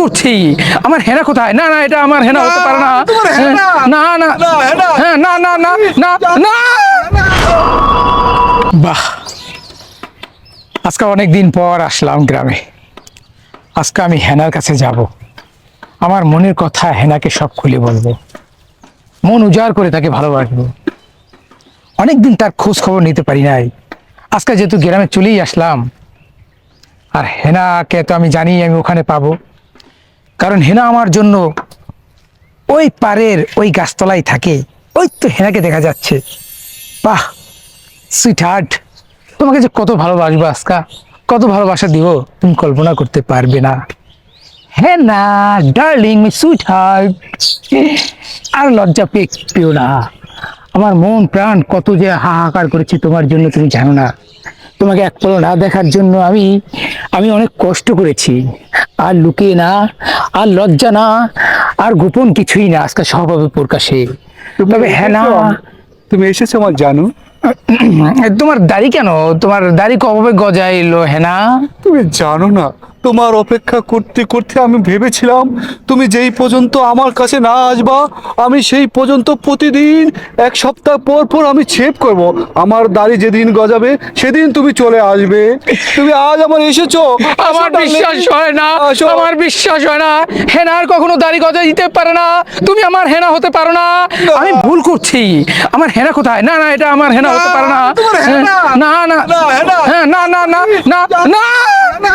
করছি, আমার হেনা কোথায়? না না, এটা আমার হেনা হতে পারে না। না না হ্যাঁ, না না না না না। বাহ, আজকে অনেক দিন পর আসলাম গ্রামে। আজকে আমি হেনার কাছে যাব, আমার মনের কথা হেনাকে সব খুলে বলবো, মন উজাড় করে তাকে ভালোবাসবো। অনেকদিন তার খোঁজ খবর নিতে পারি নাই, আজকে যেহেতু গ্রামে চলেই আসলাম। আর হেনাকে তো আমি জানি আমি ওখানে পাবো, কারণ হেনা আমার জন্য ওই পারের ওই গাছতলায় থাকে। ওই তো হেনাকে দেখা যাচ্ছে। বাহ, সুইট হার্ট, তোমাকে যে কত ভালোবাসবো আজকা, কত ভালোবাসা দিব তুমি কল্পনা করতে পারবে না। হ্যাঁ না ডার্লিং, সুইট হার্ট, আর লজ্জা পেও না। আমার মন প্রাণ কত যে হাহাকার করেছে তোমার জন্য, তুমি জানো না। তোমাকে এক পলক না দেখার জন্য আমি আমি অনেক কষ্ট করেছি। আর লুকিয়ে না, আর লজ্জা না, আর গোপন কিছুই না, আজকে সব হবে প্রকাশে। তবে হ্যাঁ না, তুমি এসেছো আমার জানু। তোমার দাড়ি কেন, তোমার দাড়ি কবে গজাইলো হেনা? তুমি জানো না, তোমার অপেক্ষা করতে করতে আমি ভেবেছিলাম তুমি যেই পর্যন্ত আমার কাছে না আসবা, আমি সেই পর্যন্ত প্রতিদিন এক সপ্তাহ পর পর আমি ছেপ করব। আমার দাড়ি যেদিন গজাবে সেদিন তুমি চলে আসবে। তুমি আজ আমার এসেছো। আমার বিশ্বাস হয় না, আমার বিশ্বাস হয় না। হেনার কখনো দাড়ি গজায় দিতে পারে না, তুমি আমার হেনা হতে পারো না। আমি ভুল করছি, আমার হেনা কোথায়? না না, এটা আমার হেনা হতে পারে না। না না হ্যাঁ, না না না না না না।